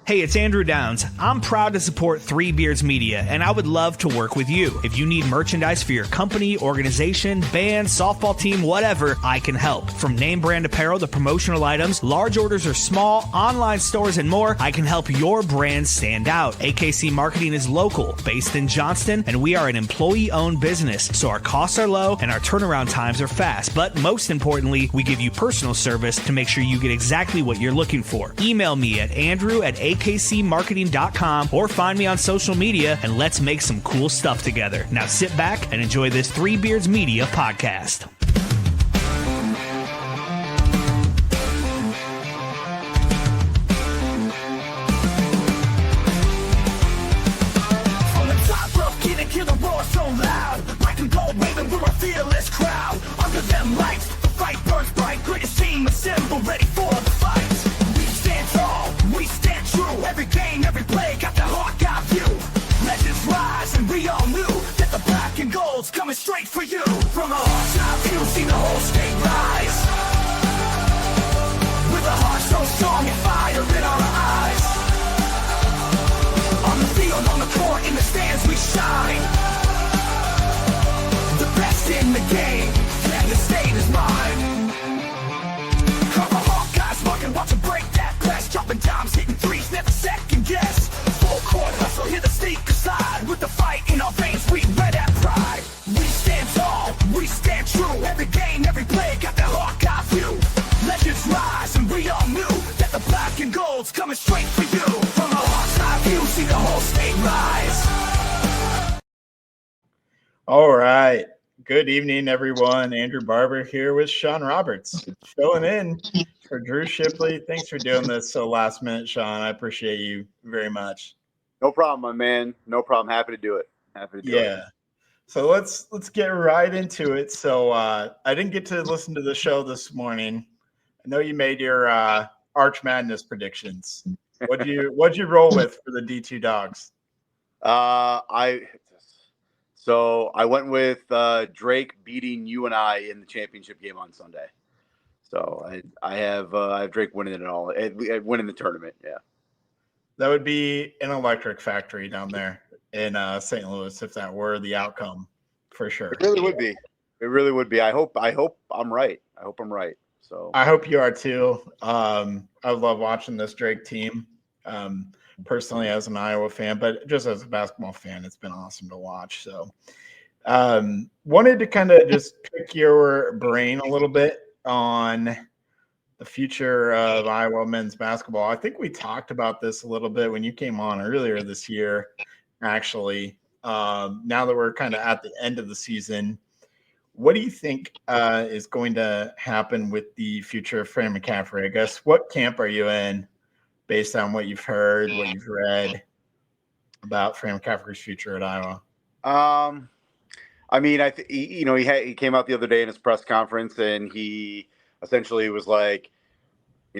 Hey, it's Andrew Downs. I'm proud to support Three Beards Media, and I would love to work with you. If you need merchandise for your company, organization, band, softball team, whatever, I can help. From name brand apparel to promotional items, large orders or small, online stores, and more, I can help your brand stand out. AKC Marketing is local, based in Johnston, and we are an employee-owned business, so our costs are low and our turnaround times are fast. But most importantly, we give you personal service to make sure you get exactly what you're looking for. Email me at andrew@akcmarketing.com or find me on social media, and let's make some cool stuff together. Now sit back and enjoy this Three Beards Media podcast. From the top rope, kid and killer roar so loud. Black and gold waving, we're a fearless crowd. Under them lights, the fight burns bright. Greatest team assembled, ready for the fight. We stand tall, we stand true. Every game, every play, got the Hawkeye view. Legends rise, and we all knew that the black and gold's coming straight for you. From a Hawkeye view, see the whole state rise. With a heart so strong and fire in our eyes. On the field, on the court, in the stands we shine. The best in the game, and the state is mine. Cover Hawkeyes, marking, watch them break that press. Dropping dimes, hitting threes, never second guess. Full court hustle, hit the sneaker side. With the fight in our veins, we wear that pride. We stand tall, we stand true. Every game, every play, got that Hawkeye view. Legends rise, and we all knew that the black and gold's coming straight for you. From a Hawkeye view, see the whole state rise. All right. Good evening, everyone. Andrew Barber here with Sean Roberts, filling in for Drew Shipley. Thanks for doing this so last minute, Sean. I appreciate you very much. No problem, my man. No problem. Happy to do it. Yeah. So let's get right into it. So I didn't get to listen to the show this morning. I know you made your Arch Madness predictions. What'd you roll with for the D2 Dogs? So I went with Drake beating you and I in the championship game on Sunday. So I have Drake winning it all, winning the tournament. Yeah, that would be an electric factory down there in St. Louis if that were the outcome, for sure. It really would be. It really would be. I hope I'm right. So I hope you are too. I love watching this Drake team. Personally as an Iowa fan, but just as a basketball fan, it's been awesome to watch. So wanted to kind of just pick your brain a little bit on the future of Iowa men's basketball. I think we talked about this a little bit when you came on earlier this year, actually. Now that we're kind of at the end of the season, what do you think is going to happen with the future of Fran McCaffrey? I guess, what camp are you in? Based on what you've heard, what you've read about Fran McCaffrey's future at Iowa? I mean, he came out the other day in his press conference and he essentially was like,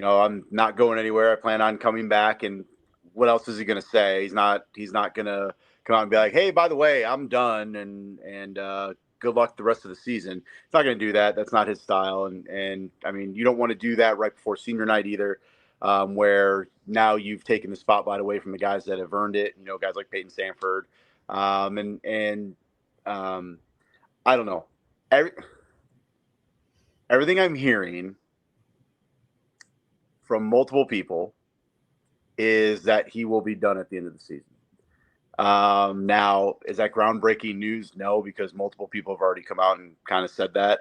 I'm not going anywhere. I plan on coming back. And what else is he going to say? He's not going to come out and be like, hey, by the way, I'm done and good luck the rest of the season. He's not going to do that. That's not his style. And I mean, you don't want to do that right before senior night either. Where now you've taken the spotlight away from the guys that have earned it, guys like Peyton Sanford. I don't know. Everything I'm hearing from multiple people is that he will be done at the end of the season. Now, is that groundbreaking news? No, because multiple people have already come out and kind of said that.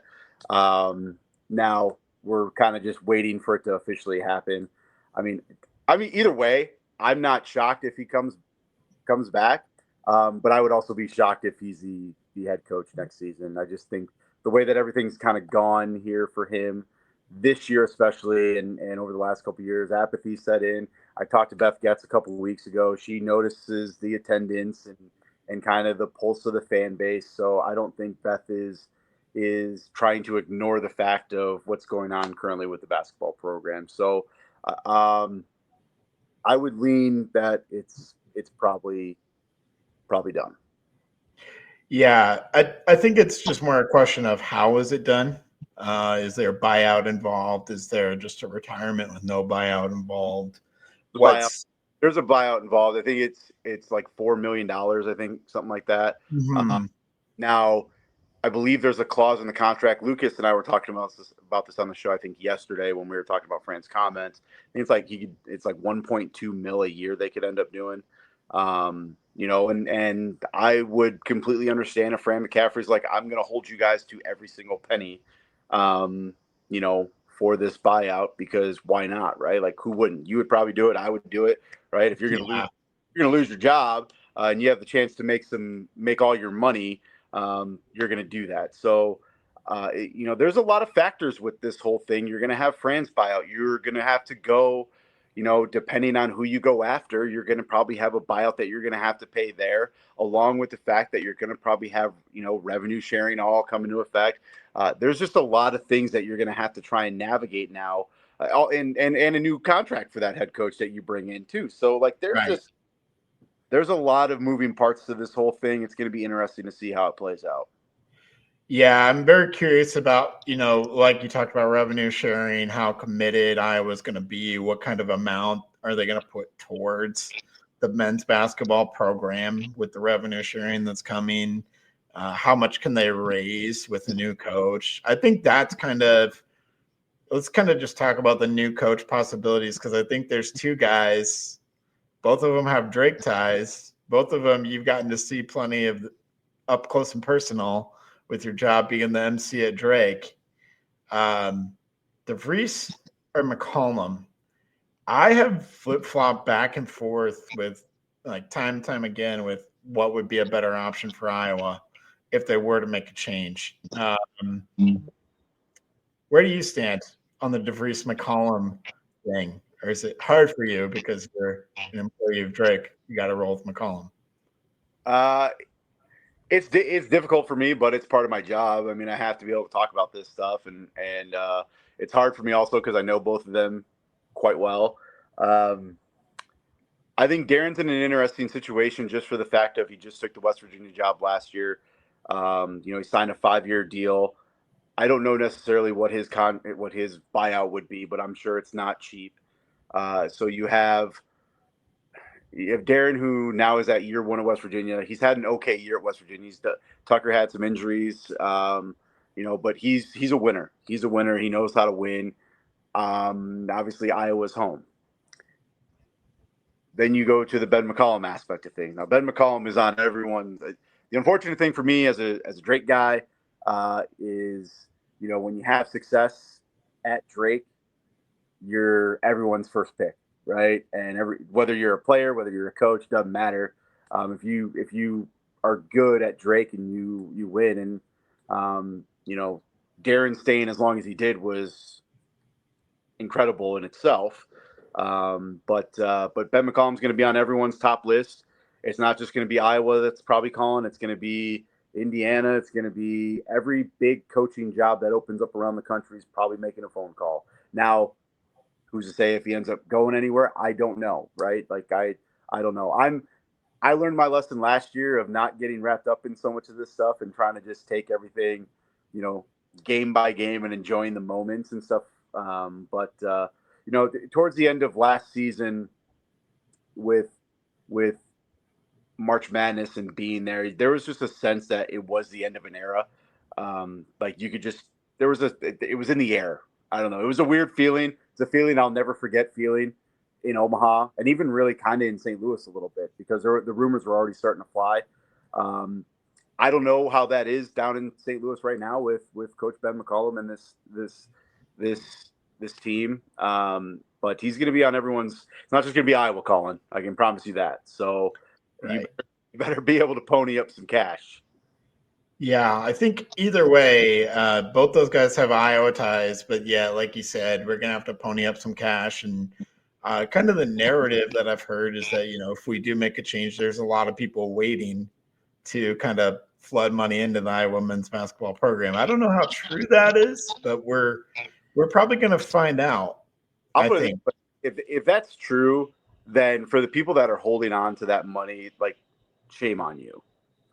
Now we're kind of just waiting for it to officially happen. I mean, either way, I'm not shocked if he comes back, but I would also be shocked if he's the head coach next season. I just think the way that everything's kind of gone here for him this year, especially, and over the last couple of years, apathy set in. I talked to Beth Getz a couple of weeks ago. She notices the attendance and kind of the pulse of the fan base. So I don't think Beth is trying to ignore the fact of what's going on currently with the basketball program. So I would lean that it's probably done. Yeah, I think it's just more a question of how is it done? Is there a buyout involved? Is there just a retirement with no buyout involved? there's a buyout involved. I think it's like $4 million. I think something like that. Mhm. Now, I believe there's a clause in the contract. Lucas and I were talking about this on the show, I think yesterday when we were talking about Fran's comments. I think it's like 1.2 mil a year they could end up doing. And I would completely understand if Fran McCaffrey's like, I'm going to hold you guys to every single penny, for this buyout, because why not, right? Like, who wouldn't? You would probably do it. I would do it, right? If you're going to lose your job and you have the chance to make all your money, you're going to do that. So, there's a lot of factors with this whole thing. You're going to have Fran's buyout. You're going to have to go, depending on who you go after, you're going to probably have a buyout that you're going to have to pay there, along with the fact that you're going to probably have, revenue sharing all come into effect. There's just a lot of things that you're going to have to try and navigate now, and a new contract for that head coach that you bring in too. So like, there's a lot of moving parts to this whole thing. It's going to be interesting to see how it plays out. Yeah, I'm very curious about, like you talked about revenue sharing, how committed Iowa's going to be, what kind of amount are they going to put towards the men's basketball program with the revenue sharing that's coming. How much can they raise with the new coach? I think let's kind of just talk about the new coach possibilities, because I think there's two guys. Both of them have Drake ties. Both of them you've gotten to see plenty of up close and personal with your job being the MC at Drake. DeVries or McCollum, I have flip-flopped back and forth with, like, time and time again with what would be a better option for Iowa if they were to make a change. Where do you stand on the DeVries McCollum thing? Or is it hard for you because you're an employee of Drake? You got to roll with McCollum. It's difficult for me, but it's part of my job. I mean, I have to be able to talk about this stuff, and it's hard for me also because I know both of them quite well. I think Darren's in an interesting situation just for the fact of he just took the West Virginia job last year. He signed a 5-year deal. I don't know necessarily what his buyout would be, but I'm sure it's not cheap. So you have Darren, who now is at year 1 at West Virginia. He's had an okay year at West Virginia. Tucker had some injuries, but he's a winner. He's a winner. He knows how to win. Obviously, Iowa's home. Then you go to the Ben McCollum aspect of things. Now, Ben McCollum is on everyone. The unfortunate thing for me as a Drake guy is, when you have success at Drake, you're everyone's first pick, right? And whether you're a player, whether you're a coach, doesn't matter. If you are good at Drake and you win, and Darren staying as long as he did was incredible in itself. But Ben McCollum's going to be on everyone's top list. It's not just going to be Iowa that's probably calling. It's going to be Indiana. It's going to be every big coaching job that opens up around the country is probably making a phone call. Now, who's to say if he ends up going anywhere? I don't know, right? Like, I don't know. I learned my lesson last year of not getting wrapped up in so much of this stuff and trying to just take everything, game by game and enjoying the moments and stuff. Towards the end of last season with March Madness and being there was just a sense that it was the end of an era. It was in the air. I don't know. It was a weird feeling. It's a feeling I'll never forget feeling in Omaha, and even really kind of in St. Louis a little bit, because the rumors were already starting to fly. I don't know how that is down in St. Louis right now with Coach Ben McCollum and this team. But he's going to be on everyone's. It's not just going to be Iowa calling. I can promise you that. So Right. you better be able to pony up some cash. Yeah, I think either way, both those guys have Iowa ties, but yeah, like you said, we're gonna have to pony up some cash. And kind of the narrative that I've heard is that if we do make a change, there's a lot of people waiting to kind of flood money into the Iowa men's basketball program. I don't know how true that is, but we're probably gonna find out. I think if that's true, then for the people that are holding on to that money, like, shame on you.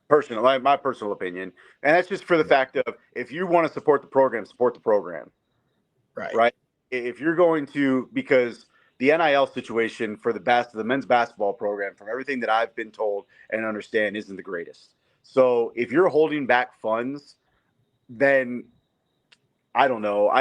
Personally, my personal opinion, and that's just for the fact of, if you want to support the program, support the program. Right. Right. If you're going to, because the NIL situation for the men's basketball program, from everything that I've been told and understand, isn't the greatest. So if you're holding back funds, then I don't know.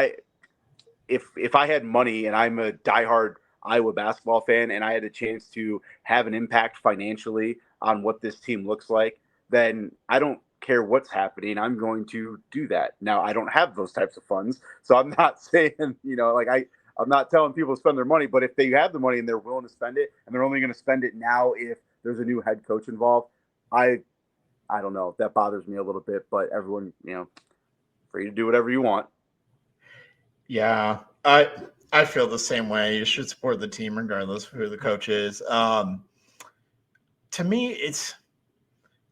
If I had money and I'm a diehard Iowa basketball fan and I had a chance to have an impact financially on what this team looks like, then I don't care what's happening. I'm going to do that. Now, I don't have those types of funds, so I'm not saying, I'm not telling people to spend their money, but if they have the money and they're willing to spend it, and they're only going to spend it now if there's a new head coach involved, I don't know. That bothers me a little bit, but everyone, free to do whatever you want. Yeah, I feel the same way. You should support the team regardless of who the coach is. To me, it's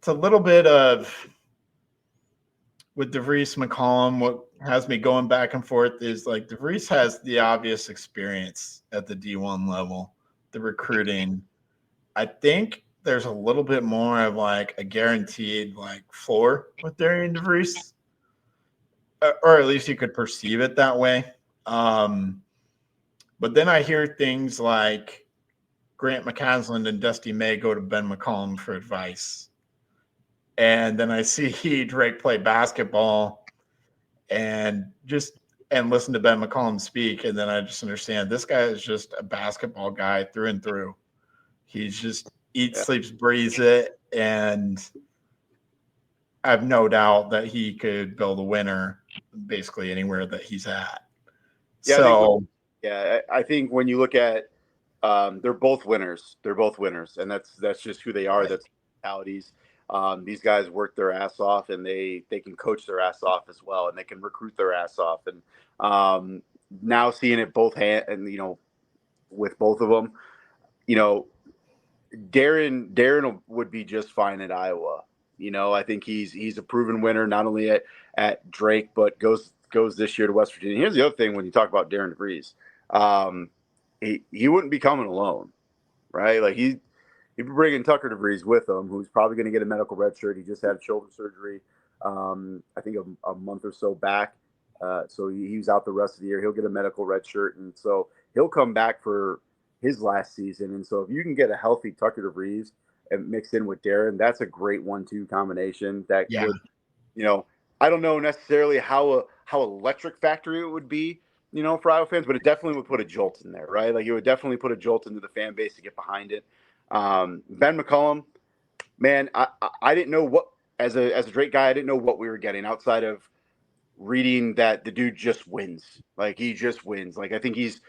a little bit of with DeVries McCollum. What has me going back and forth is like DeVries has the obvious experience at the D1 level, the recruiting. I think there's a little bit more of like a guaranteed like floor with Darian DeVries, or at least you could perceive it that way. But then I hear things like Grant McCasland and Dusty May go to Ben McCollum for advice. And then I see Drake play basketball and listen to Ben McCollum speak. And then I just understand this guy is just a basketball guy through and through. He's just eats, sleeps, breathes it. And I have no doubt that he could build a winner basically anywhere that he's at. Yeah, I think when you look at, they're both winners. They're both winners, and that's just who they are. Right. That's mentalities. These guys work their ass off, and they can coach their ass off as well, and they can recruit their ass off. And now seeing it with both of them, Darren would be just fine at Iowa. I think he's a proven winner, not only at Drake, but goes this year to West Virginia. Here's the other thing when you talk about Darren DeVries. He wouldn't be coming alone, right? Like he'd be bringing Tucker DeVries with him, who's probably going to get a medical red shirt. He just had shoulder surgery, I think a month or so back. So he's out the rest of the year. He'll get a medical red shirt, and so he'll come back for his last season. And so if you can get a healthy Tucker DeVries and mix in with Darren, that's a great 1-2 combination. That would, I don't know necessarily how electric factory it would be, for Iowa fans, but it definitely would put a jolt in there, right? Like it would definitely put a jolt into the fan base to get behind it. Ben McCollum, man, I didn't know what, as a Drake guy, I didn't know what we were getting outside of reading that the dude just wins. Like he just wins. Like I think he's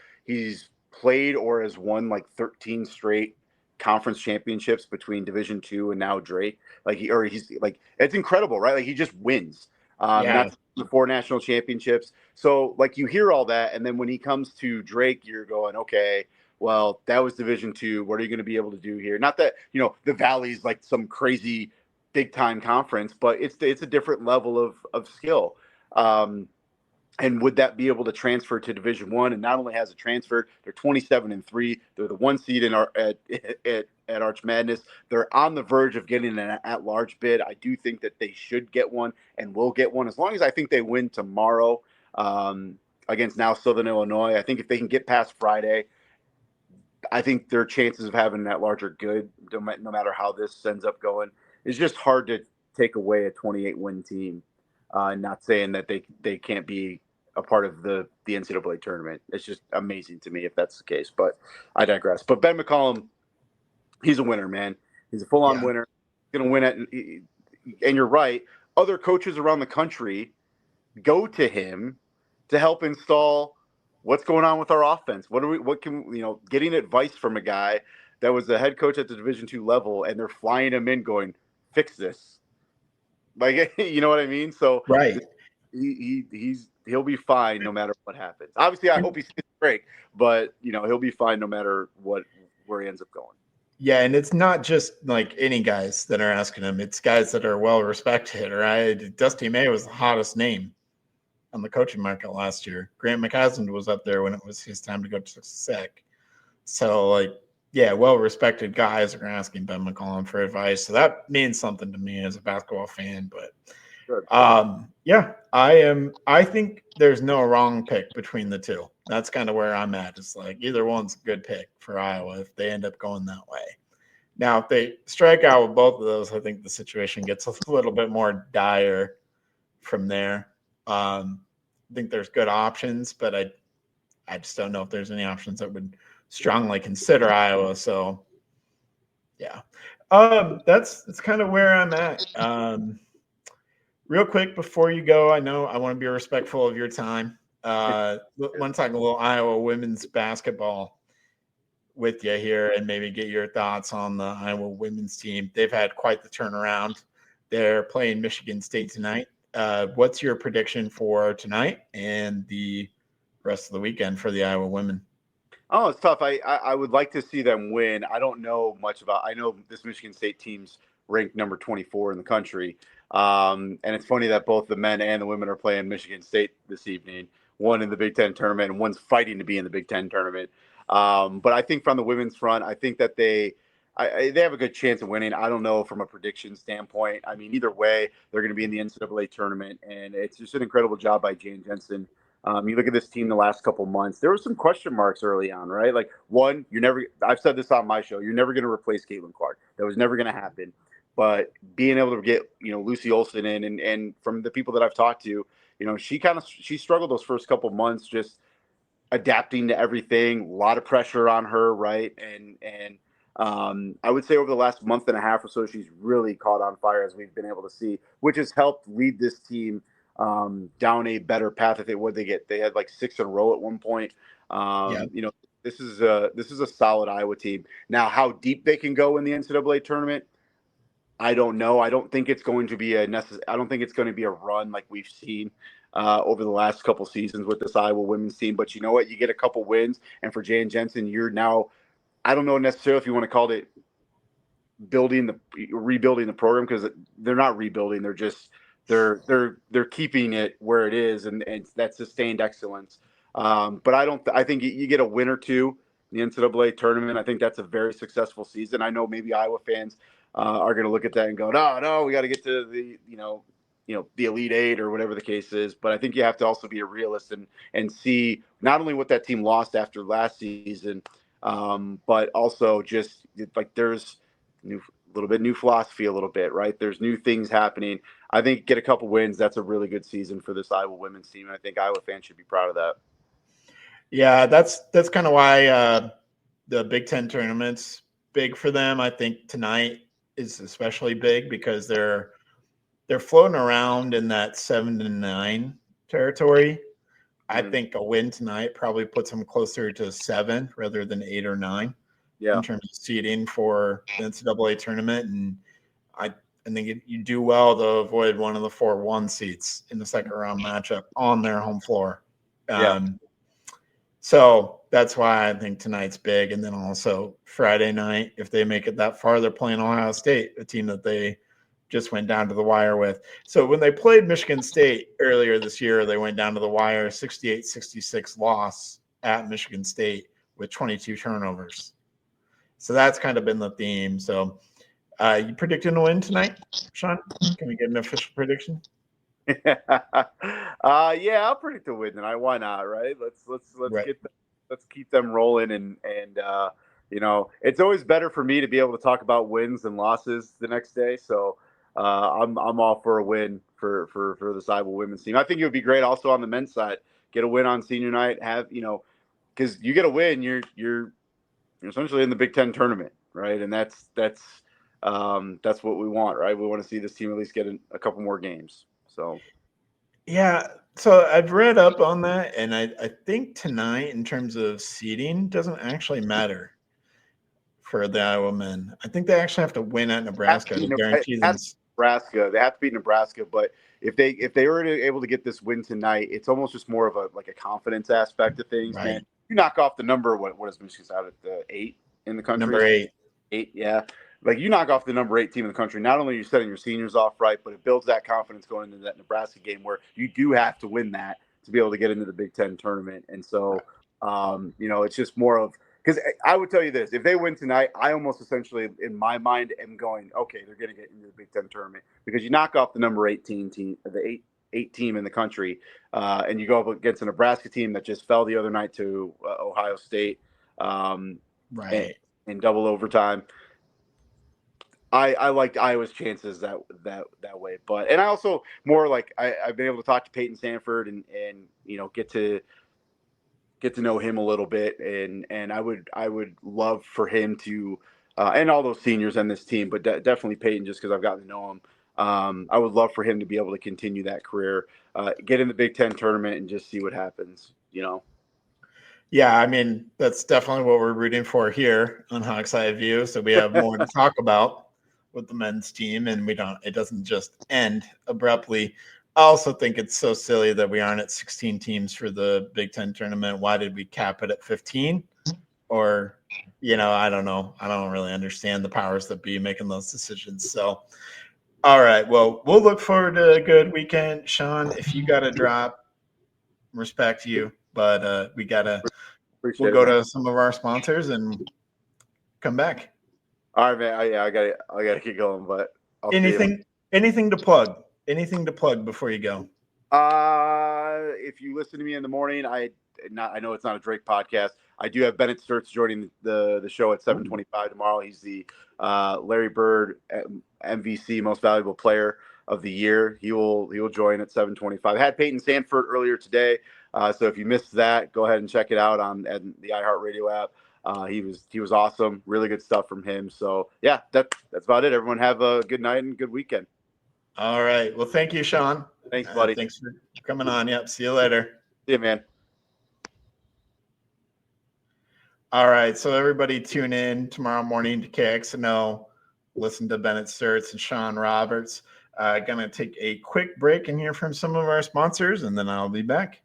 played or has won like 13 straight conference championships between Division II and now Drake. He's like, it's incredible, right? Like he just wins. Not the 4 national championships. So like you hear all that, and then when he comes to Drake, you're going, okay, well, that was Division II. What are you going to be able to do here? Not that the Valley's like some crazy big time conference, but it's a different level of skill. And would that be able to transfer to Division I? And not only has it transferred, they're 27-3. They're the 1 seed at Arch Madness. They're on the verge of getting an at-large bid. I do think that they should get one and will get one as long as I think they win tomorrow against now Southern Illinois. I think if they can get past Friday, I think their chances of having that large are good, no matter how this ends up going. It's just hard to take away a 28-win team. Not saying that they can't be a part of the NCAA tournament. It's just amazing to me if that's the case, but I digress. But Ben McCollum, he's a winner, man. He's a full-on winner. He's going to win it. And you're right. Other coaches around the country go to him to help install what's going on with our offense. Getting advice from a guy that was the head coach at the Division II level, and they're flying him in going, fix this. Like, you know what I mean? So right. He'll be fine no matter what happens. Obviously, I hope he stays great, but he'll be fine no matter where he ends up going. Yeah, and it's not just like any guys that are asking him; it's guys that are well respected, right? Dusty May was the hottest name on the coaching market last year. Grant McCasland was up there when it was his time to go to SEC. So, well respected guys are asking Ben McCollum for advice. So that means something to me as a basketball fan. But Good. Yeah, I think there's no wrong pick between the two. That's kind of where I'm at. It's like either one's a good pick for Iowa if they end up going that way. Now, if they strike out with both of those, I think the situation gets a little bit more dire from there. I think there's good options, but I just don't know if there's any options that would strongly consider Iowa. So, yeah, that's kind of where I'm at. Real quick before you go, I know I want to be respectful of your time. Want to talk a little Iowa women's basketball with you here and maybe get your thoughts on the Iowa women's team. They've had quite the turnaround. They're playing Michigan State tonight. What's your prediction for tonight and the rest of the weekend for the Iowa women? Oh, it's tough. I would like to see them win. I don't know much about. I know this Michigan State team's ranked number 24 in the country, and it's funny that both the men and the women are playing Michigan State this evening. One in the Big Ten tournament, and one's fighting to be in the Big Ten tournament. But I think from the women's front, I think that they have a good chance of winning. I don't know from a prediction standpoint. I mean, either way, they're going to be in the NCAA tournament, and it's just an incredible job by Jane Jensen. You look at this team the last couple months, there were some question marks early on, right? Like, one, I've said this on my show, you're never going to replace Caitlin Clark. That was never going to happen. But being able to get, Lucy Olson in, and from the people that I've talked to, she struggled those first couple months just adapting to everything, a lot of pressure on her, right? And I would say over the last month and a half or so, she's really caught on fire, as we've been able to see, which has helped lead this team down a better path. If they had like 6 in a row at one point. This is a solid Iowa team. Now, how deep they can go in the NCAA tournament, I don't know. I don't think it's going to be a run like we've seen over the last couple seasons with this Iowa women's team. But you know what? You get a couple wins, and for Jane Jensen, you're now, I don't know necessarily if you want to call it rebuilding the program, because they're not rebuilding. They're just they're keeping it where it is, and that's sustained excellence. But I think you get a win or two in the NCAA tournament. I think that's a very successful season. I know maybe Iowa fans are going to look at that and go, no, we got to get to the the Elite Eight or whatever the case is. But I think you have to also be a realist and see not only what that team lost after last season, but also just like there's new philosophy a little bit, right? There's new things happening. I think get a couple wins. That's a really good season for this Iowa women's team. I think Iowa fans should be proud of that. Yeah, that's kind of why the Big Ten tournament's big for them. I think tonight is especially big because they're floating around in that 7-9 territory. I think a win tonight probably puts them closer to 7 rather than 8 or 9 in terms of seeding for the NCAA tournament. And I think you do well to avoid one of the 4-1 seats in the second round matchup on their home floor. So that's why I think tonight's big. And then also Friday night, if they make it that far, they're playing Ohio State, a team that they just went down to the wire with. So when they played Michigan State earlier this year, they went down to the wire, 68-66 loss at Michigan State with 22 turnovers. So that's kind of been the theme. So you predicting a win tonight, Sean? Can we get an official prediction? I'll predict a win tonight. Why not? Right? Let's keep them rolling, and it's always better for me to be able to talk about wins than losses the next day. So I'm all for a win for this Iowa women's team. I think it would be great also on the men's side, get a win on senior night. Because you get a win, you're essentially in the Big Ten tournament, right? And that's what we want, right? We want to see this team at least get a couple more games. So, yeah. So I've read up on that, and I think tonight, in terms of seeding, doesn't actually matter for the Iowa men. I think they actually have to win at Nebraska to guarantee them. Nebraska, they have to beat Nebraska, but if they were able to get this win tonight, it's almost just more of a confidence aspect of things, right? Man. You knock off the number. What is Michigan's out at the 8 in the country? Number 8. 8, yeah. Like you knock off the number 8 team in the country, not only are you setting your seniors off right, but it builds that confidence going into that Nebraska game where you do have to win that to be able to get into the Big Ten tournament. And so, it's just more of because I would tell you this: if they win tonight, I almost essentially, in my mind, am going, okay, they're going to get into the Big Ten tournament because you knock off the number 18 team, the eight team in the country, and you go up against a Nebraska team that just fell the other night to Ohio State, right, in double overtime. I liked Iowa's chances that way, and I also more like I've been able to talk to Peyton Sanford and get to know him a little bit, and I would love for him to and all those seniors on this team, but definitely Peyton, just because I've gotten to know him. I would love for him to be able to continue that career, get in the Big Ten tournament, and just see what happens. Yeah, I mean, that's definitely what we're rooting for here on Hawks Eye View. So we have more to talk about with the men's team, and it doesn't just end abruptly. I also think it's so silly that we aren't at 16 teams for the Big Ten tournament. Why did we cap it at 15? Or, I don't know. I don't really understand the powers that be making those decisions. So, all right. Well, we'll look forward to a good weekend. Sean, if you got to drop, respect you, but we'll go to some of our sponsors and come back. All right, man. I gotta keep going, but anything to plug? Anything to plug before you go? If you listen to me in the morning, I know it's not a Drake podcast. I do have Bennett Sturts joining the show at 7:25 tomorrow. He's the Larry Bird MVC Most Valuable Player of the Year. He will join at 7:25. I had Peyton Sanford earlier today, so if you missed that, go ahead and check it out on the iHeartRadio app. He was awesome. Really good stuff from him. So yeah, that's about it. Everyone have a good night and good weekend. All right. Well, thank you, Sean. Thanks, buddy. Thanks for coming on. Yep. See you later. See you, man. All right. So everybody tune in tomorrow morning to KXNO. Listen to Bennett Sturts and Sean Roberts. Going to take a quick break and hear from some of our sponsors, and then I'll be back.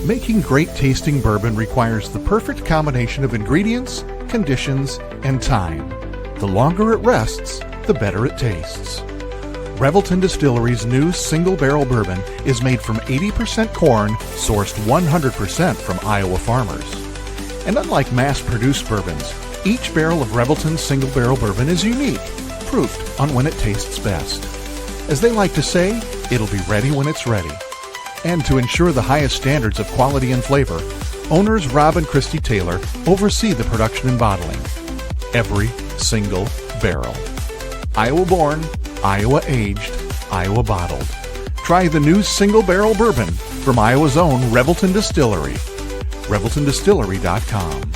Making great tasting bourbon requires the perfect combination of ingredients, conditions, and time. The longer it rests, the better it tastes. Revelton Distillery's new single barrel bourbon is made from 80% corn, sourced 100% from Iowa farmers. And unlike mass-produced bourbons, each barrel of Revelton's single barrel bourbon is unique, proofed on when it tastes best. As they like to say, it'll be ready when it's ready. And to ensure the highest standards of quality and flavor, owners Rob and Christy Taylor oversee the production and bottling. Every single barrel. Iowa born, Iowa aged, Iowa bottled. Try the new single barrel bourbon from Iowa's own Revelton Distillery. ReveltonDistillery.com.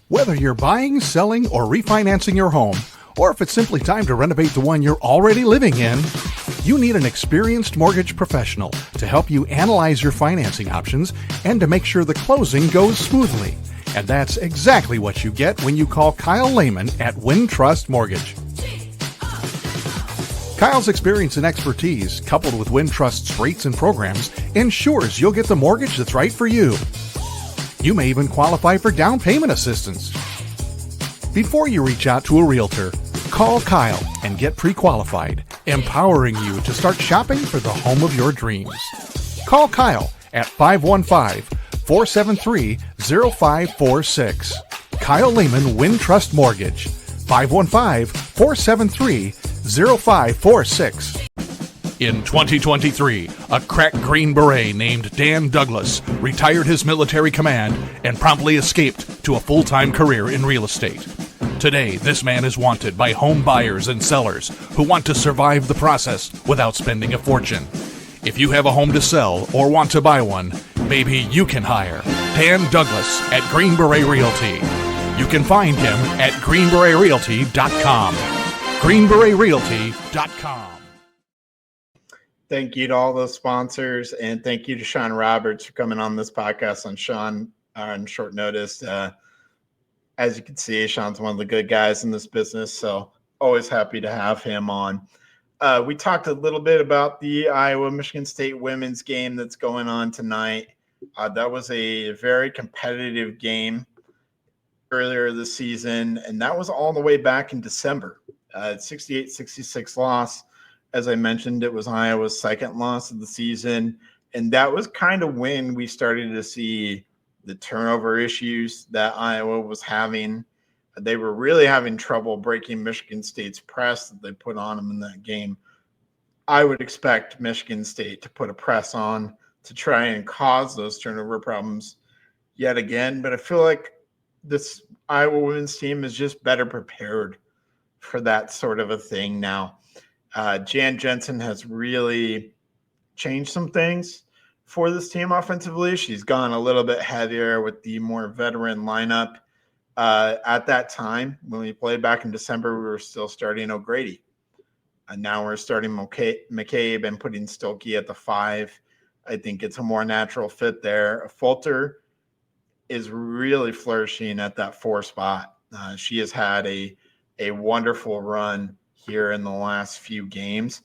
Whether you're buying, selling, or refinancing your home, or if it's simply time to renovate the one you're already living in, you need an experienced mortgage professional to help you analyze your financing options and to make sure the closing goes smoothly. And that's exactly what you get when you call Kyle Lehman at Wintrust Mortgage. Kyle's experience and expertise, coupled with Wintrust's rates and programs, ensures you'll get the mortgage that's right for you. You may even qualify for down payment assistance. Before you reach out to a realtor, call Kyle and get pre-qualified, empowering you to start shopping for the home of your dreams. Call Kyle at 515-473-0546. Kyle Lehman Wintrust Mortgage, 515-473-0546. In 2023, a crack Green Beret named Dan Douglas retired his military command and promptly escaped to a full-time career in real estate. Today, this man is wanted by home buyers and sellers who want to survive the process without spending a fortune. If you have a home to sell or want to buy one, maybe you can hire Dan Douglas at Green Beret Realty. You can find him at greenberetrealty.com. greenberetrealty.com. Thank you to all those sponsors, and thank you to Sean Roberts for coming on this podcast on short notice. As you can see, Sean's one of the good guys in this business, so always happy to have him on. We talked a little bit about the Iowa-Michigan State women's game that's going on tonight. That was a very competitive game earlier this season, and that was all the way back in December. 68-66 loss. As I mentioned, it was Iowa's second loss of the season. And that was kind of when we started to see the turnover issues that Iowa was having. They were really having trouble breaking Michigan State's press that they put on them in that game. I would expect Michigan State to put a press on to try and cause those turnover problems yet again. But I feel like this Iowa women's team is just better prepared for that sort of a thing now. Jan Jensen has really changed some things for this team offensively. She's gone a little bit heavier with the more veteran lineup. At that time, when we played back in December, we were still starting O'Grady. And now we're starting McCabe and putting Stolke at the 5. I think it's a more natural fit there. Fulter is really flourishing at that 4 spot. She has had a wonderful run here in the last few games.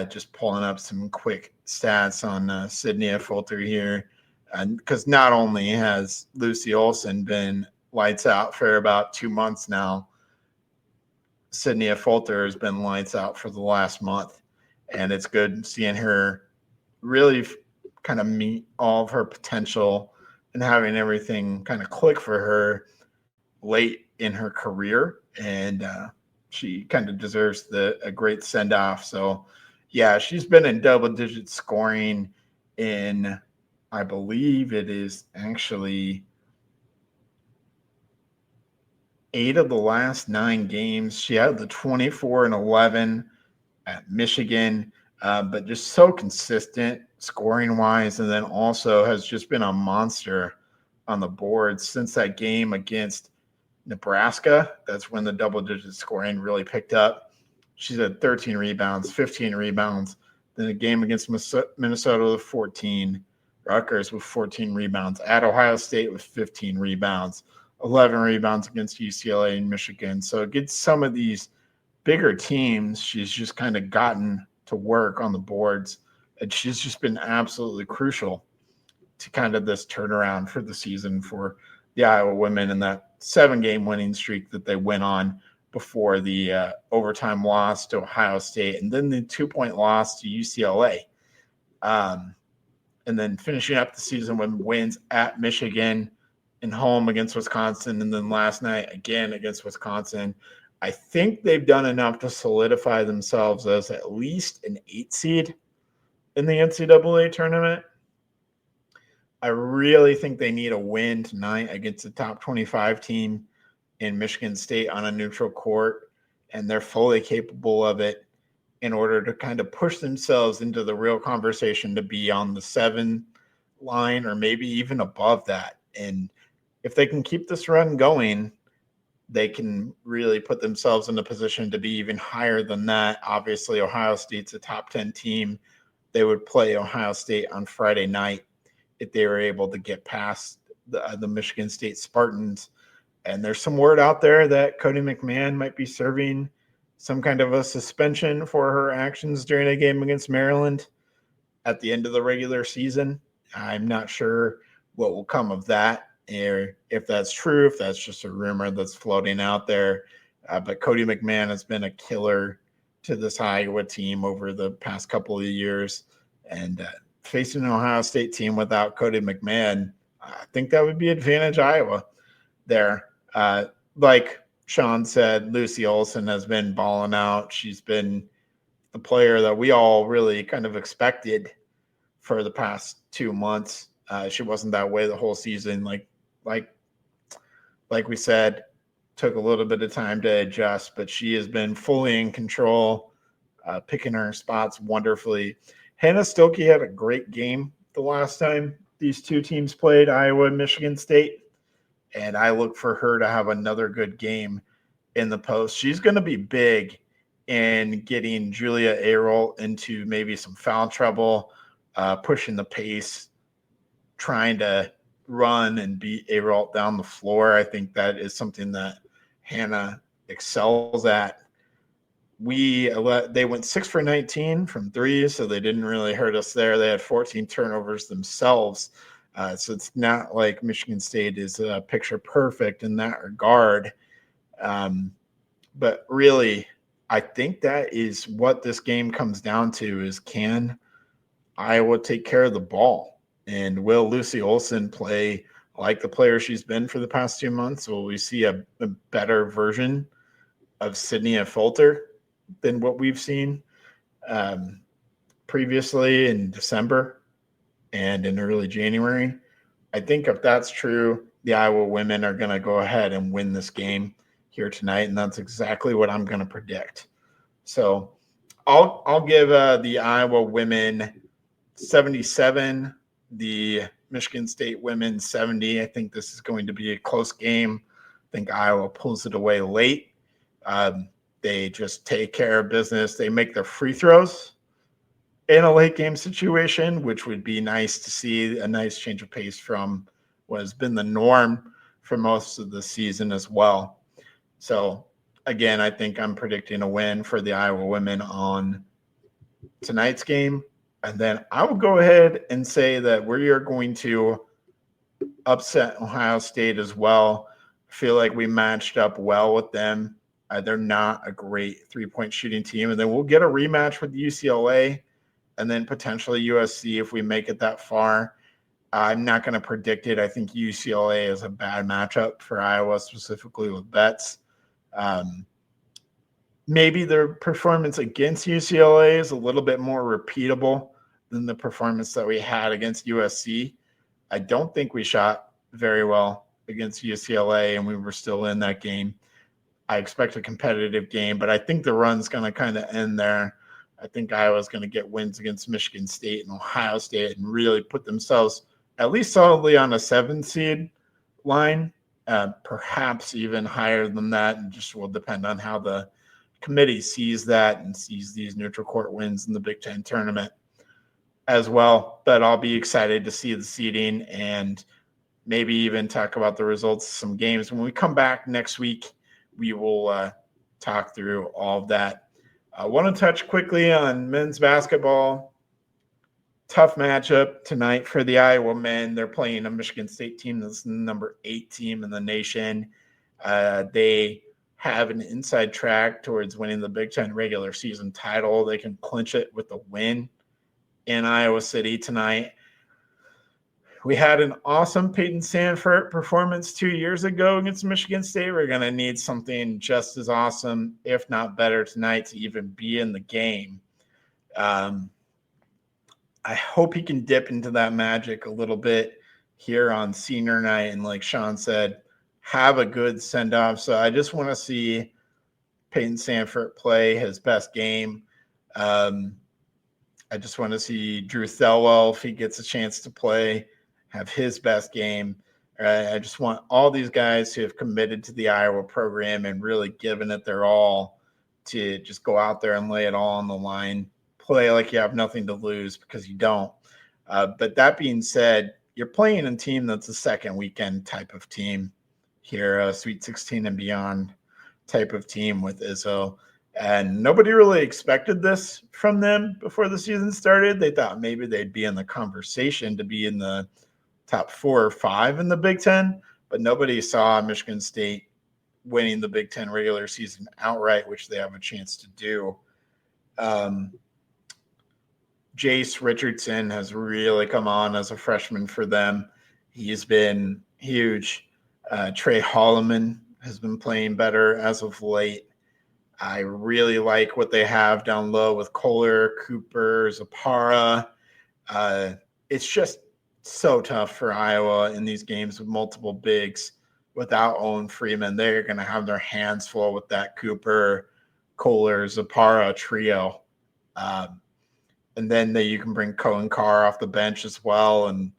Just pulling up some quick stats on Sydney Fulter here. Because not only has Lucy Olson been lights out for about 2 months now, Sydney Fulter has been lights out for the last month. And it's good seeing her really kind of meet all of her potential and having everything kind of click for her late in her career. And she kind of deserves a great send-off. So, yeah, she's been in double-digit scoring in, I believe it is actually 8 of the last 9 games. She had the 24-11 at Michigan, but just so consistent scoring-wise, and then also has just been a monster on the board since that game against Nebraska. That's when the double-digit scoring really picked up. She's had 13 rebounds, 15 rebounds. Then a game against Minnesota with 14, Rutgers with 14 rebounds, at Ohio State with 15 rebounds, 11 rebounds against UCLA and Michigan. So against some of these bigger teams, she's just kind of gotten to work on the boards. And she's just been absolutely crucial to kind of this turnaround for the season for the Iowa women and that 7-game winning streak that they went on before the overtime loss to Ohio State and then the 2-point loss to UCLA. And then finishing up the season with wins at Michigan and home against Wisconsin, and then last night again against Wisconsin. I think they've done enough to solidify themselves as at least an 8 seed in the NCAA tournament. I really think they need a win tonight against the top 25 team in Michigan State on a neutral court, and they're fully capable of it in order to kind of push themselves into the real conversation to be on the 7 line or maybe even above that. And if they can keep this run going, they can really put themselves in a position to be even higher than that. Obviously, Ohio State's a top 10 team. They would play Ohio State on Friday night if they were able to get past the Michigan State Spartans. And there's some word out there that Cody McMahon might be serving some kind of a suspension for her actions during a game against Maryland at the end of the regular season. I'm not sure what will come of that, or if that's true, if that's just a rumor that's floating out there. But Cody McMahon has been a killer to this Iowa team over the past couple of years. And facing an Ohio State team without Cody McMahon, I think that would be advantage Iowa there. Like Sean said, Lucy Olson has been balling out. She's been the player that we all really kind of expected for the past 2 months. She wasn't that way the whole season. Like we said, took a little bit of time to adjust, but she has been fully in control, picking her spots wonderfully. Hannah Stolke had a great game the last time these two teams played, Iowa and Michigan State, and I look for her to have another good game in the post. She's going to be big in getting Julia Ayroll into maybe some foul trouble, pushing the pace, trying to run and beat Ayroll down the floor. I think that is something that Hannah excels at. They went 6 for 19 from 3, so they didn't really hurt us there. They had 14 turnovers themselves. So it's not like Michigan State is picture perfect in that regard. But really, I think that is what this game comes down to is can Iowa take care of the ball? And will Lucy Olson play like the player she's been for the past 2 months? Will we see a better version of Sydney and Fulter than what we've seen previously in December and in early January? I think if that's true, the Iowa women are going to go ahead and win this game here tonight, and that's exactly what I'm going to predict. So I'll give the Iowa women 77, the Michigan State women 70. I think this is going to be a close game. I think Iowa pulls it away late. They just take care of business. They make their free throws in a late game situation, which would be nice to see, a nice change of pace from what has been the norm for most of the season as well. So again, I think I'm predicting a win for the Iowa women on tonight's game. And then I will go ahead and say that we are going to upset Ohio State as well. I feel like we matched up well with them. They're not a great three-point shooting team. And then we'll get a rematch with UCLA and then potentially USC if we make it that far. I'm not going to predict it. I think UCLA is a bad matchup for Iowa, specifically with bets. Maybe their performance against UCLA is a little bit more repeatable than the performance that we had against USC. I don't think we shot very well against UCLA, and we were still in that game. I expect a competitive game, but I think the run's going to kind of end there. I think Iowa's going to get wins against Michigan State and Ohio State and really put themselves at least solidly on a 7 seed line, perhaps even higher than that, and just will depend on how the committee sees that and sees these neutral court wins in the Big Ten tournament as well. But I'll be excited to see the seeding and maybe even talk about the results of some games. When we come back next week, we will talk through all of that. I want to touch quickly on men's basketball. Tough matchup tonight for the Iowa men. They're playing a Michigan State team that's the number 8 team in the nation. They have an inside track towards winning the Big Ten regular season title. They can clinch it with a win in Iowa City tonight. We had an awesome Peyton Sandfort performance 2 years ago against Michigan State. We're going to need something just as awesome, if not better, tonight to even be in the game. I hope he can dip into that magic a little bit here on senior night. And like Sean said, have a good send-off. So I just want to see Peyton Sandfort play his best game. I just want to see Drew Thelwell, if he gets a chance to play, have his best game. I just want all these guys who have committed to the Iowa program and really given it their all to just go out there and lay it all on the line, play like you have nothing to lose because you don't. But that being said, you're playing a team that's a second weekend type of team here, a Sweet 16 and beyond type of team with Izzo. And nobody really expected this from them before the season started. They thought maybe they'd be in the conversation to be in the top 4 or 5 in the Big Ten, but nobody saw Michigan State winning the Big Ten regular season outright, which they have a chance to do. Jace Richardson has really come on as a freshman for them. He's been huge. Trey Holloman has been playing better as of late. I really like what they have down low with Kohler, Cooper, Zapara. It's just so tough for Iowa in these games with multiple bigs without Owen Freeman. They're going to have their hands full with that Cooper, Kohler, Zapara trio. And then you can bring Cohen Carr off the bench as well. And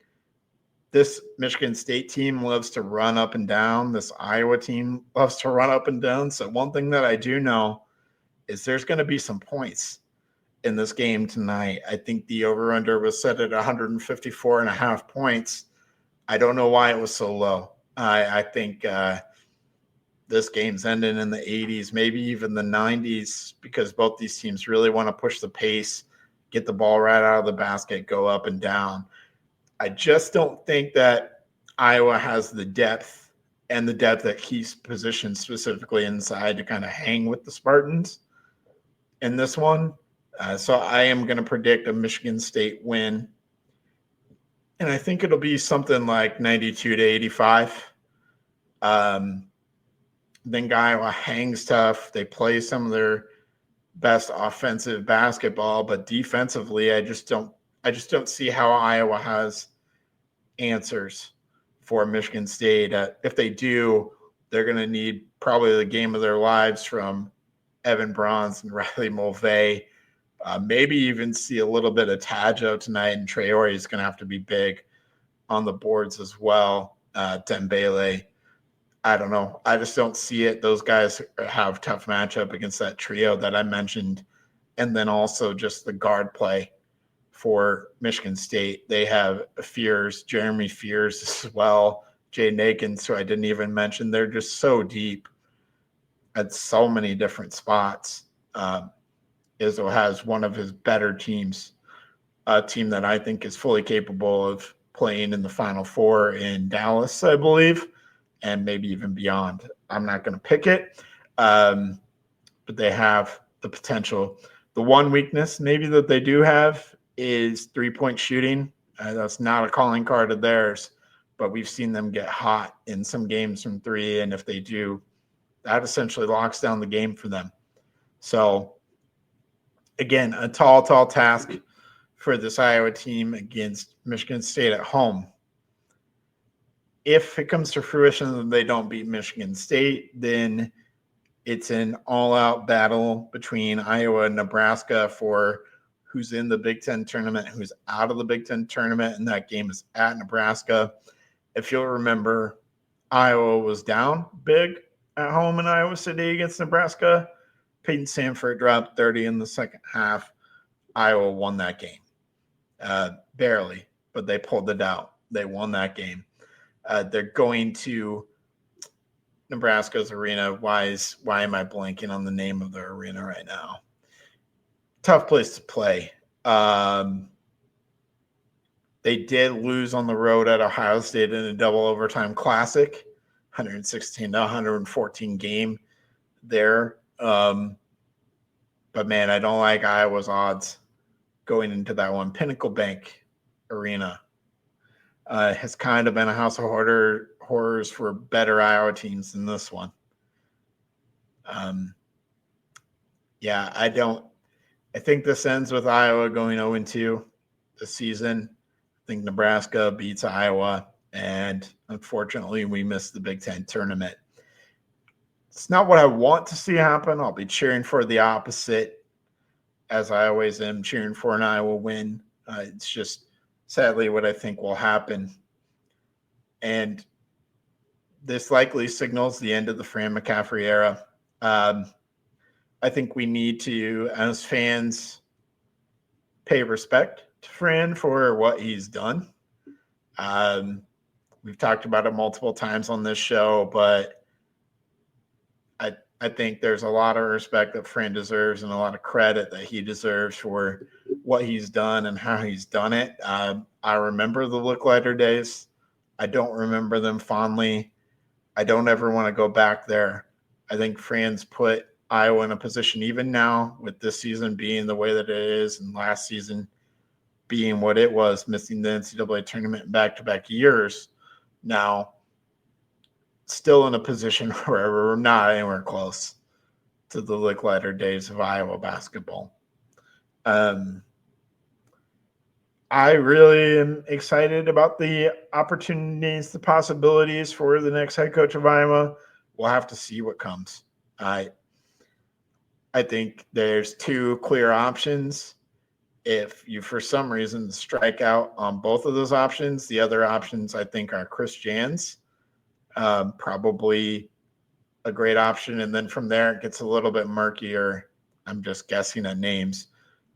this Michigan State team loves to run up and down. This Iowa team loves to run up and down. So one thing that I do know is there's going to be some points in this game tonight. I think the over-under was set at 154.5 points. I don't know why it was so low. I think this game's ending in the 80s, maybe even the 90s, because both these teams really want to push the pace, get the ball right out of the basket, go up and down. I just don't think that Iowa has the depth and the depth that keeps positions specifically inside to kind of hang with the Spartans. in this one. So I am going to predict a Michigan State win. And I think it'll be something like 92 to 85. I think Iowa hangs tough. They play some of their best offensive basketball, but defensively, I just don't see how Iowa has answers for Michigan State. If they do, they're going to need probably the game of their lives from Evan Bronze and Riley Mulvey. Maybe even see a little bit of Tajo tonight, and Traore is going to have to be big on the boards as well. Dembele, I don't know. I just don't see it. Those guys have tough matchup against that trio that I mentioned. And then also just the guard play for Michigan State. They have Jeremy Fears as well, Jay Nakins, who I didn't even mention. They're just so deep at so many different spots. Izzo has one of his better teams, a team that I think is fully capable of playing in the Final Four in Dallas, I believe, and maybe even beyond. I'm not going to pick it, but they have the potential. The one weakness maybe that they do have is three-point shooting. That's not a calling card of theirs, but we've seen them get hot in some games from three, and if they do, that essentially locks down the game for them. So, again, a tall task for this Iowa team against Michigan State at home. If it comes to fruition that they don't beat Michigan State, then it's an all-out battle between Iowa and Nebraska for who's in the Big Ten tournament, who's out of the Big Ten tournament, and that game is at Nebraska. If you'll remember, Iowa was down big at home in Iowa City against Nebraska. Peyton Sanford dropped 30 in the second half. Iowa won that game. Barely, but they pulled it out. They won that game. They're going to Nebraska's arena. Why am I blanking on the name of their arena right now? Tough place to play. They did lose on the road at Ohio State in a double overtime classic, 116 to 114 game there. But man, I don't like Iowa's odds going into that one. Pinnacle Bank Arena has kind of been a house of horrors for better Iowa teams than this one. I think this ends with Iowa going 0-2 this season. I think Nebraska beats Iowa, and unfortunately, we missed the Big Ten tournament. It's not what I want to see happen. I'll be cheering for the opposite, as I always am, cheering for an Iowa win. It's just sadly what I think will happen. And this likely signals the end of the Fran McCaffrey era. I think we need to, as fans, pay respect to Fran for what he's done. We've talked about it multiple times on this show, but I think there's a lot of respect that Fran deserves and a lot of credit that he deserves for what he's done and how he's done it. I remember the Licklider days. I don't remember them fondly. I don't ever want to go back there. I think Fran's put Iowa in a position, even now with this season being the way that it is and last season being what it was, missing the NCAA tournament in back-to-back years. Now, still in a position where we're not anywhere close to the Licklider days of Iowa basketball. I really am excited about the opportunities, the possibilities for the next head coach of Iowa. We'll have to see what comes. I think there's two clear options. If you, for some reason, strike out on both of those options, the other options I think are Chris Jans. Probably a great option. And then from there, it gets a little bit murkier. I'm just guessing at names.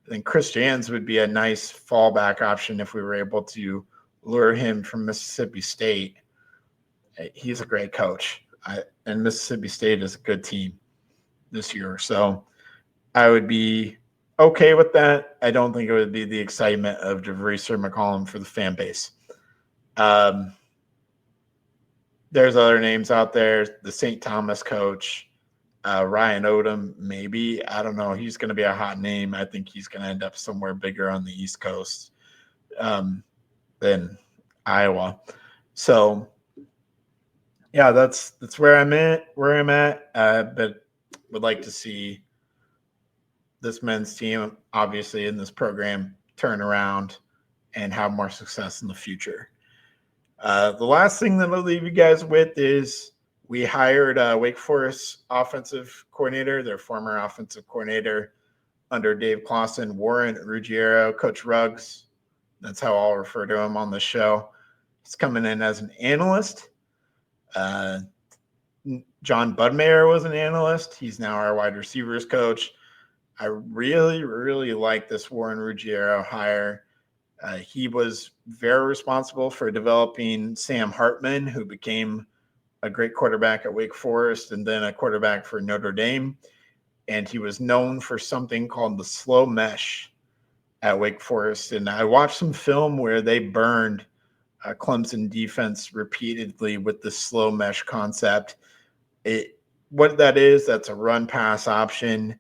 I think Chris Jans would be a nice fallback option if we were able to lure him from Mississippi State. He's a great coach, and Mississippi State is a good team this year. So I would be okay with that. I don't think it would be the excitement of DeVries or McCollum for the fan base. There's other names out there. The St. Thomas coach, Ryan Odom, maybe. I don't know. He's going to be a hot name. I think he's going to end up somewhere bigger on the East Coast than Iowa. So, yeah, that's where I'm at. But would like to see this men's team, obviously in this program, turn around and have more success in the future. The last thing that I'll leave you guys with is we hired Wake Forest offensive coordinator, their former offensive coordinator under Dave Clawson, Warren Ruggiero, Coach Ruggs. That's how I'll refer to him on the show. He's coming in as an analyst. John Budmeyer was an analyst. He's now our wide receivers coach. I really, really like this Warren Ruggiero hire. He was very responsible for developing Sam Hartman, who became a great quarterback at Wake Forest and then a quarterback for Notre Dame. And he was known for something called the slow mesh at Wake Forest. And I watched some film where they burned Clemson defense repeatedly with the slow mesh concept. What that is, that's a run pass option.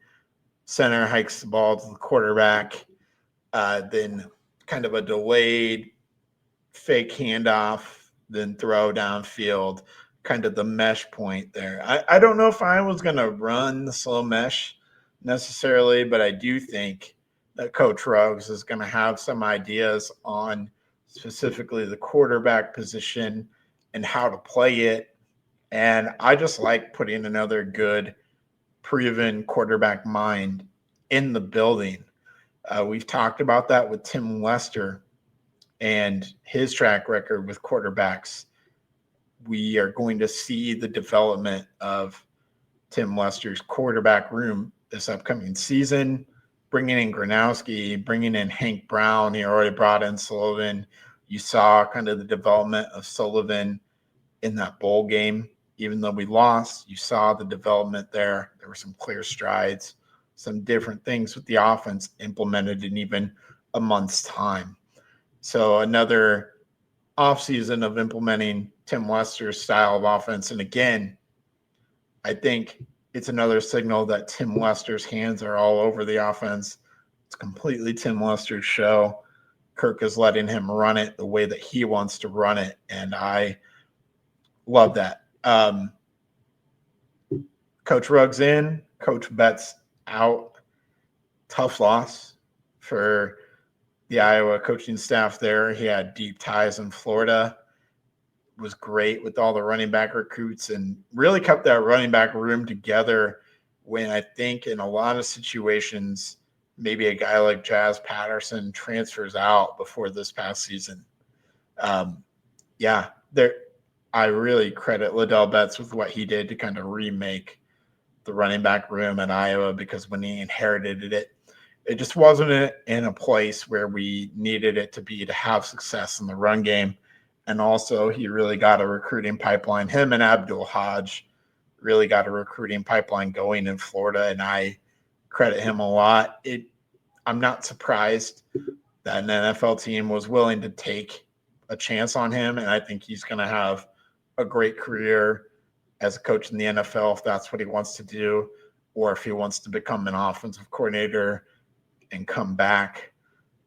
Center hikes the ball to the quarterback, then kind of a delayed fake handoff, then throw downfield, kind of the mesh point there. I don't know if I was going to run the slow mesh necessarily, but I do think that Coach Ruggs is going to have some ideas on specifically the quarterback position and how to play it. And I just like putting another good, proven quarterback mind in the building. We've talked about that with Tim Lester and his track record with quarterbacks. We are going to see the development of Tim Lester's quarterback room this upcoming season, bringing in Gronowski, bringing in Hank Brown. He already brought in Sullivan. You saw kind of the development of Sullivan in that bowl game. Even though we lost, you saw the development there. There were some clear strides, some different things with the offense implemented in even a month's time. So another offseason of implementing Tim Lester's style of offense. And again, I think it's another signal that Tim Lester's hands are all over the offense. It's completely Tim Lester's show. Kirk is letting him run it the way that he wants to run it. And I love that. Coach Ruggs in, Coach Betts out. Tough loss for the Iowa coaching staff there. He had deep ties in Florida. Was great with all the running back recruits and really kept that running back room together when I think in a lot of situations, maybe a guy like Jazz Patterson transfers out before this past season. I really credit Liddell Betts with what he did to kind of remake the running back room at Iowa, because when he inherited it, it just wasn't in a place where we needed it to be to have success in the run game. And also he really got a recruiting pipeline. Him and Abdul Hodge really got a recruiting pipeline going in Florida, and I credit him a lot. I'm not surprised that an NFL team was willing to take a chance on him, and I think he's going to have a great career as a coach in the NFL if that's what he wants to do, or if he wants to become an offensive coordinator and come back.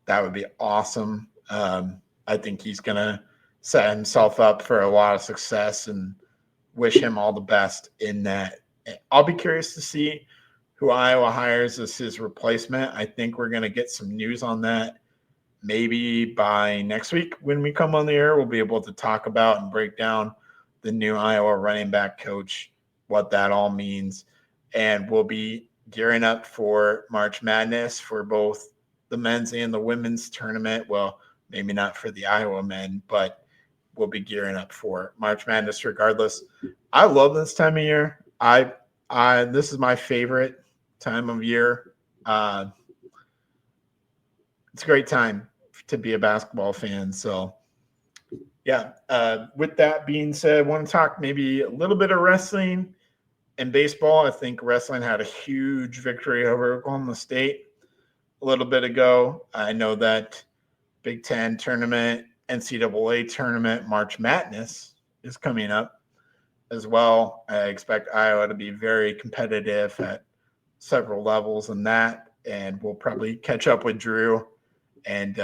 That would be awesome. I think he's going to set himself up for a lot of success, and wish him all the best in that. I'll be curious to see who Iowa hires as his replacement. I think we're going to get some news on that maybe by next week when we come on the air. We'll be able to talk about and break down the new Iowa running back coach, what that all means. And we'll be gearing up for March Madness for both the men's and the women's tournament. Well, maybe not for the Iowa men, but we'll be gearing up for March Madness regardless. I love this time of year. This is my favorite time of year. It's a great time to be a basketball fan. So, yeah, with that being said, I want to talk maybe a little bit of wrestling and baseball. I think wrestling had a huge victory over Oklahoma State a little bit ago. I know that Big Ten tournament, NCAA tournament, March Madness is coming up. as well. I expect Iowa to be very competitive at several levels in that, and we'll probably catch up with Drew and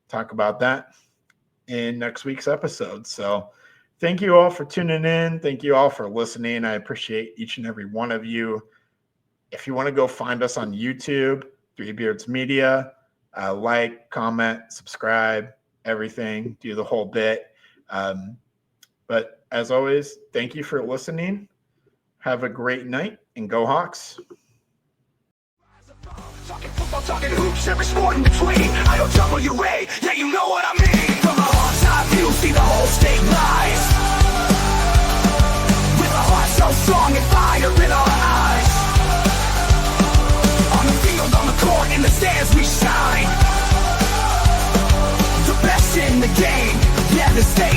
talk about that in next week's episode. So thank you all for tuning in. Thank you all for listening. I appreciate each and every one of you. If you want to go find us on YouTube, Three Beards Media, like, comment, subscribe, everything, do the whole bit. But as always, thank you for listening. Have a great night, and go Hawks. Talking football, talking hoops, every sport in between. IOWA, yeah, you know what I mean. From a hard's eye view, see the whole state rise. With a heart so strong and fire in our eyes. On the field, on the court, in the stands we shine. The best in the game, yeah, the state.